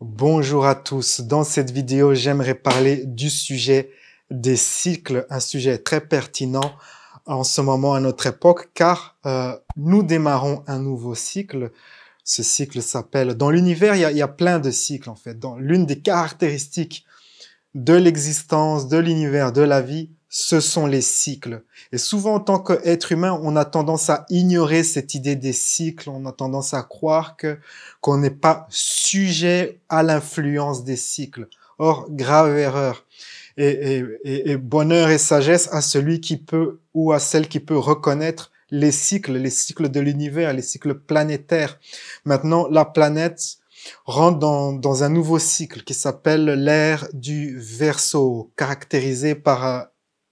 Bonjour à tous. Dans cette vidéo, j'aimerais parler du sujet des cycles, un sujet très pertinent en ce moment à notre époque, car nous démarrons un nouveau cycle. Ce cycle s'appelle, dans l'univers, il y a plein de cycles en fait. Dans l'une des caractéristiques de l'existence, de l'univers, de la vie, ce sont les cycles. Et souvent, en tant qu'être humain, on a tendance à ignorer cette idée des cycles. On a tendance à croire qu'on n'est pas sujet à l'influence des cycles. Or, grave erreur. Et bonheur et sagesse à celui qui peut ou à celle qui peut reconnaître les cycles de l'univers, les cycles planétaires. Maintenant, la planète rentre dans un nouveau cycle qui s'appelle l'ère du Verseau, caractérisé par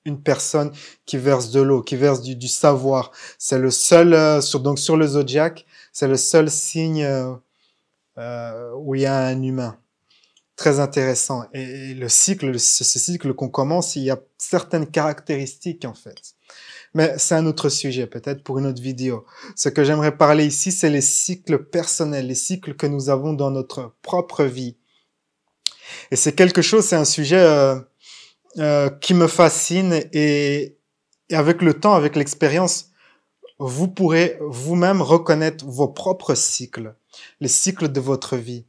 une personne qui verse de l'eau, qui verse du savoir. C'est le seul, sur le zodiaque, c'est le seul signe où il y a un humain. Très intéressant. Et le cycle, ce cycle qu'on commence, il y a certaines caractéristiques en fait. Mais c'est un autre sujet, peut-être pour une autre vidéo. Ce que j'aimerais parler ici, c'est les cycles personnels, les cycles que nous avons dans notre propre vie. Et c'est quelque chose, c'est un sujet qui me fascine et avec le temps, avec l'expérience, vous pourrez vous-même reconnaître vos propres cycles, les cycles de votre vie.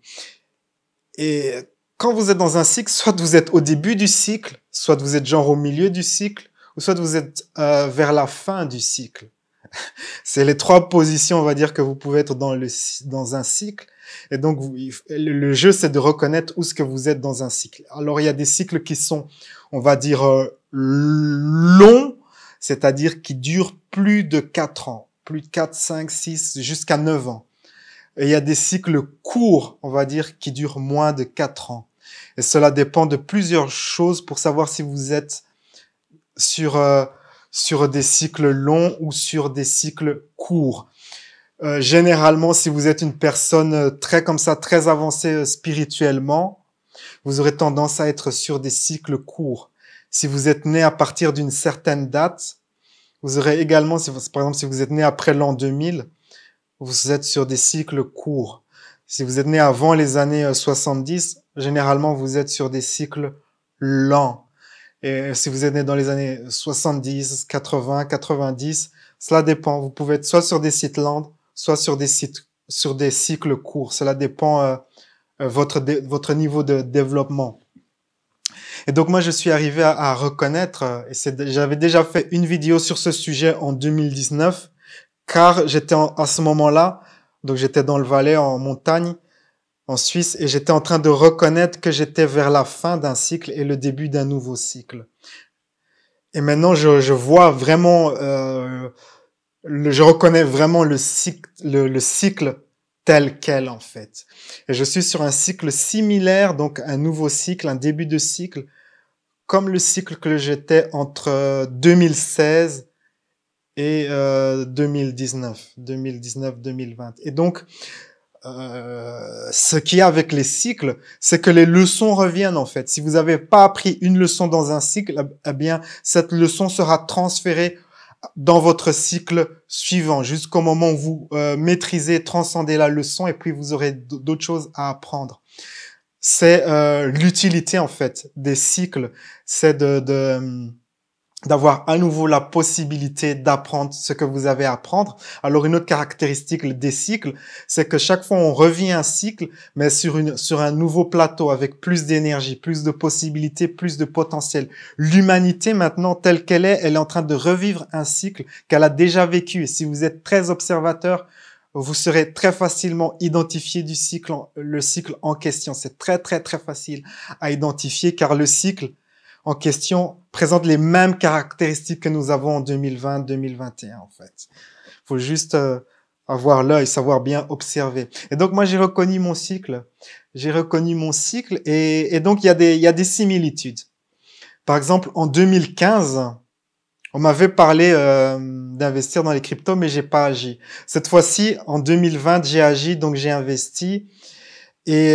Et quand vous êtes dans un cycle, soit vous êtes au début du cycle, soit vous êtes genre au milieu du cycle, ou soit vous êtes vers la fin du cycle. C'est les trois positions, on va dire, que vous pouvez être dans un cycle. Et donc, le jeu, c'est de reconnaître où est-ce que vous êtes dans un cycle. Alors, il y a des cycles qui sont, on va dire, longs, c'est-à-dire qui durent plus de 4 ans, plus de 4, 5, 6, jusqu'à 9 ans. Et il y a des cycles courts, on va dire, qui durent moins de 4 ans. Et cela dépend de plusieurs choses pour savoir si vous êtes sur des cycles longs ou sur des cycles courts. Généralement, si vous êtes une personne très comme ça, très avancée spirituellement, vous aurez tendance à être sur des cycles courts. Si vous êtes né à partir d'une certaine date, vous aurez également, par exemple, si vous êtes né après l'an 2000, vous êtes sur des cycles courts. Si vous êtes né avant les années 70, généralement, vous êtes sur des cycles lents. Et si vous êtes né dans les années 70, 80, 90, cela dépend. Vous pouvez être soit sur des cycles lents, soit sur des cycles courts. Cela dépend votre niveau de développement. Et donc moi, je suis arrivé à reconnaître, j'avais déjà fait une vidéo sur ce sujet en 2019, car j'étais à ce moment-là, donc j'étais dans le Valais, en montagne, en Suisse, et j'étais en train de reconnaître que j'étais vers la fin d'un cycle et le début d'un nouveau cycle. Et maintenant, je vois vraiment, je reconnais vraiment le cycle tel quel, en fait. Et je suis sur un cycle similaire, donc un nouveau cycle, un début de cycle, comme le cycle que j'étais entre 2016 et 2019-2020. Et donc, ce qu'il y a avec les cycles, c'est que les leçons reviennent en fait. Si vous n'avez pas appris une leçon dans un cycle, eh bien, cette leçon sera transférée dans votre cycle suivant, jusqu'au moment où vous maîtrisez, transcendez la leçon, et puis vous aurez d'autres choses à apprendre. C'est l'utilité en fait des cycles, c'est d'avoir à nouveau la possibilité d'apprendre ce que vous avez à apprendre. Alors, une autre caractéristique des cycles, c'est que chaque fois on revient un cycle, mais sur un nouveau plateau, avec plus d'énergie, plus de possibilités, plus de potentiel. L'humanité, maintenant, telle qu'elle est, elle est en train de revivre un cycle qu'elle a déjà vécu. Et si vous êtes très observateur, vous serez très facilement identifié le cycle en question. C'est très, très, très facile à identifier, car le cycle en question présente les mêmes caractéristiques que nous avons en 2020-2021 en fait. Il faut juste avoir l'œil, savoir bien observer. Et donc moi j'ai reconnu mon cycle. Et donc il y a des similitudes. Par exemple en 2015, on m'avait parlé d'investir dans les cryptos, mais j'ai pas agi. Cette fois-ci, en 2020, j'ai agi, donc j'ai investi. Et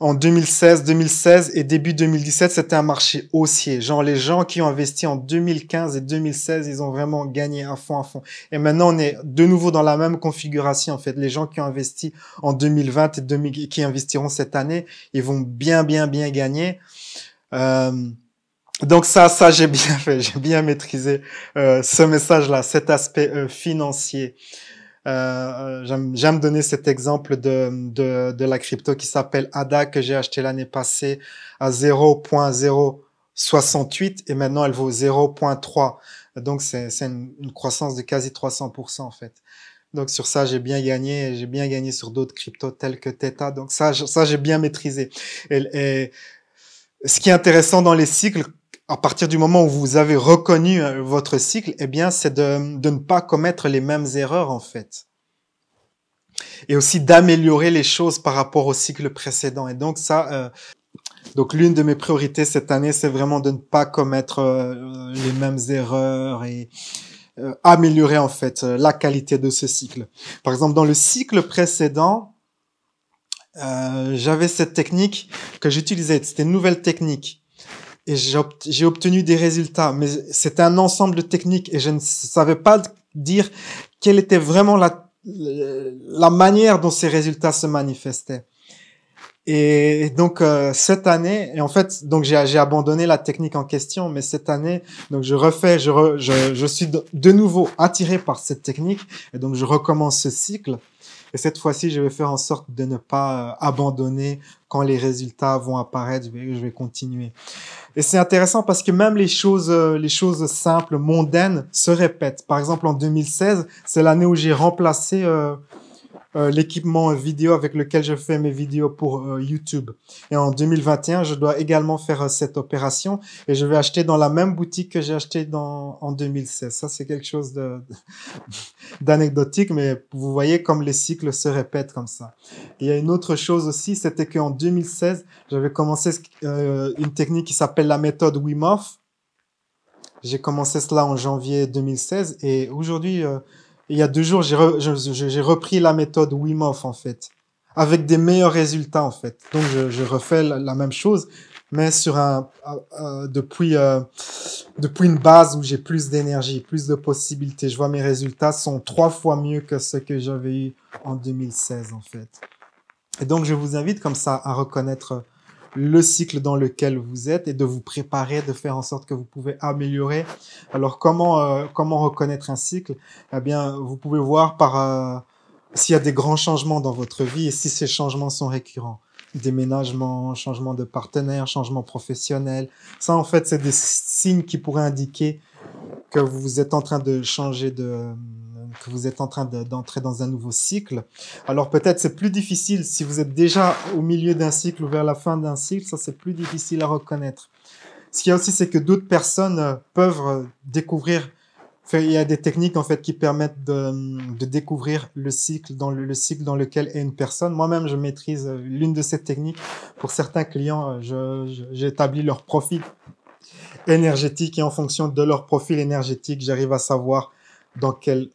en 2016 et début 2017, c'était un marché haussier. Genre, les gens qui ont investi en 2015 et 2016, ils ont vraiment gagné à fond, à fond. Et maintenant, on est de nouveau dans la même configuration, en fait. Les gens qui ont investi en 2020 et qui investiront cette année, ils vont bien gagner. Donc ça, j'ai bien fait. J'ai bien maîtrisé, ce message-là, cet aspect, financier. J'aime donner cet exemple de la crypto qui s'appelle ADA que j'ai acheté l'année passée à 0.068 et maintenant elle vaut 0.3. Donc c'est une croissance de quasi 300% en fait. Donc sur ça j'ai bien gagné sur d'autres cryptos tels que Theta. Donc ça j'ai bien maîtrisé. Et ce qui est intéressant dans les cycles, à partir du moment où vous avez reconnu votre cycle, eh bien, c'est de ne pas commettre les mêmes erreurs, en fait. Et aussi d'améliorer les choses par rapport au cycle précédent. Et donc ça, donc l'une de mes priorités cette année, c'est vraiment de ne pas commettre les mêmes erreurs et améliorer, en fait, la qualité de ce cycle. Par exemple, dans le cycle précédent, j'avais cette technique que j'utilisais. C'était une nouvelle technique. Et j'ai obtenu des résultats, mais c'était un ensemble de techniques et je ne savais pas dire quelle était vraiment la manière dont ces résultats se manifestaient. Et donc cette année, et en fait, donc j'ai abandonné la technique en question, mais cette année, donc je suis de nouveau attiré par cette technique et donc je recommence ce cycle. Et cette fois-ci, je vais faire en sorte de ne pas abandonner quand les résultats vont apparaître. Je vais continuer. Et c'est intéressant parce que même les choses simples, mondaines, se répètent. Par exemple, en 2016, c'est l'année où j'ai remplacé l'équipement vidéo avec lequel je fais mes vidéos pour YouTube. Et en 2021, je dois également faire cette opération et je vais acheter dans la même boutique que j'ai acheté en 2016. Ça, c'est quelque chose d'anecdotique, mais vous voyez comme les cycles se répètent comme ça. Et il y a une autre chose aussi, c'était qu'en 2016, j'avais commencé une technique qui s'appelle la méthode Wim Hof. J'ai commencé cela en janvier 2016 et aujourd'hui, il y a 2 jours, j'ai repris la méthode Wim Hof, en fait, avec des meilleurs résultats, en fait. Donc, je refais la même chose, mais sur depuis une base où j'ai plus d'énergie, plus de possibilités. Je vois mes résultats sont 3 fois mieux que ceux que j'avais eu en 2016, en fait. Et donc, je vous invite comme ça à reconnaître le cycle dans lequel vous êtes et de vous préparer, de faire en sorte que vous pouvez améliorer. Alors, comment reconnaître un cycle? Eh bien, vous pouvez voir s'il y a des grands changements dans votre vie et si ces changements sont récurrents. Déménagement, changement de partenaire, changement professionnel. Ça, en fait, c'est des signes qui pourraient indiquer que vous êtes en train de changer que vous êtes en train d'entrer dans un nouveau cycle. Alors peut-être c'est plus difficile si vous êtes déjà au milieu d'un cycle ou vers la fin d'un cycle, ça c'est plus difficile à reconnaître. Ce qu'il y a aussi, c'est que d'autres personnes peuvent découvrir. Il y a des techniques en fait qui permettent de découvrir le cycle dans lequel est une personne. Moi-même, je maîtrise l'une de ces techniques. Pour certains clients, j'ai établi leur profil énergétique et en fonction de leur profil énergétique, j'arrive à savoir dans quel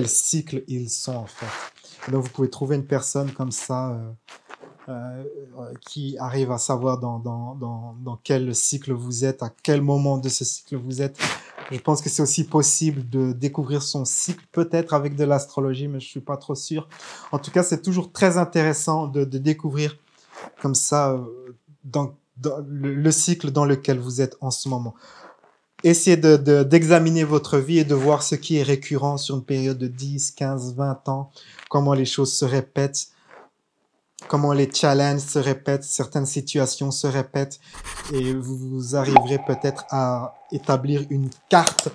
cycle ils sont en fait. Et donc vous pouvez trouver une personne comme ça qui arrive à savoir dans quel cycle vous êtes, à quel moment de ce cycle vous êtes. Je pense que c'est aussi possible de découvrir son cycle, peut-être avec de l'astrologie, mais je suis pas trop sûr. En tout cas, c'est toujours très intéressant de découvrir comme ça dans le cycle dans lequel vous êtes en ce moment. Essayez d'examiner votre vie et de voir ce qui est récurrent sur une période de 10, 15, 20 ans, comment les choses se répètent, comment les challenges se répètent, certaines situations se répètent et vous arriverez peut-être à établir une carte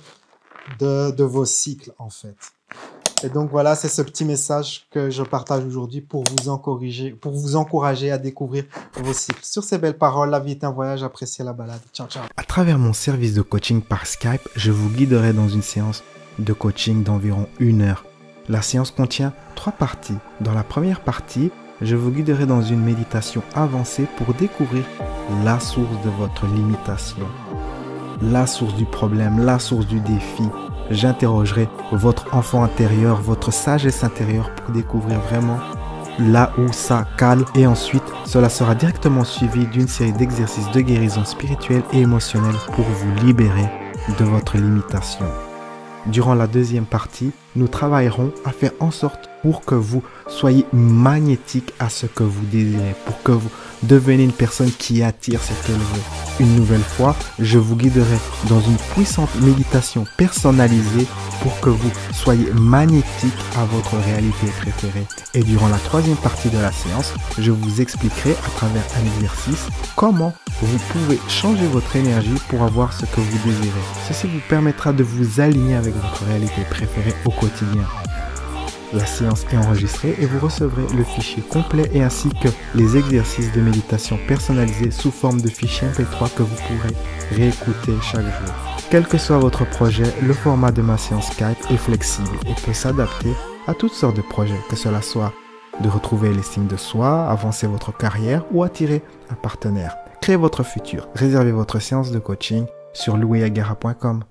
de vos cycles en fait. Et donc voilà, c'est ce petit message que je partage aujourd'hui pour vous encourager à découvrir vos cycles. Sur ces belles paroles, la vie est un voyage, appréciez la balade. Ciao, ciao. À travers mon service de coaching par Skype, je vous guiderai dans une séance de coaching d'environ 1 heure. La séance contient 3 parties. Dans la première partie, je vous guiderai dans une méditation avancée pour découvrir la source de votre limitation, la source du problème, la source du défi. J'interrogerai votre enfant intérieur, votre sagesse intérieure pour découvrir vraiment là où ça cale. Et ensuite, cela sera directement suivi d'une série d'exercices de guérison spirituelle et émotionnelle pour vous libérer de votre limitation. Durant la deuxième partie, nous travaillerons à faire en sorte pour que vous soyez magnétique à ce que vous désirez, pour que vous deveniez une personne qui attire ce qu'elle veut. Une nouvelle fois, je vous guiderai dans une puissante méditation personnalisée pour que vous soyez magnétique à votre réalité préférée. Et durant la troisième partie de la séance, je vous expliquerai à travers un exercice comment vous pouvez changer votre énergie pour avoir ce que vous désirez. Ceci vous permettra de vous aligner avec votre réalité préférée au quotidien. La séance est enregistrée et vous recevrez le fichier complet et ainsi que les exercices de méditation personnalisés sous forme de fichier MP3 que vous pourrez réécouter chaque jour. Quel que soit votre projet, le format de ma séance Skype est flexible et peut s'adapter à toutes sortes de projets, que cela soit de retrouver l'estime de soi, avancer votre carrière ou attirer un partenaire. Créez votre futur. Réservez votre séance de coaching sur louisagara.com.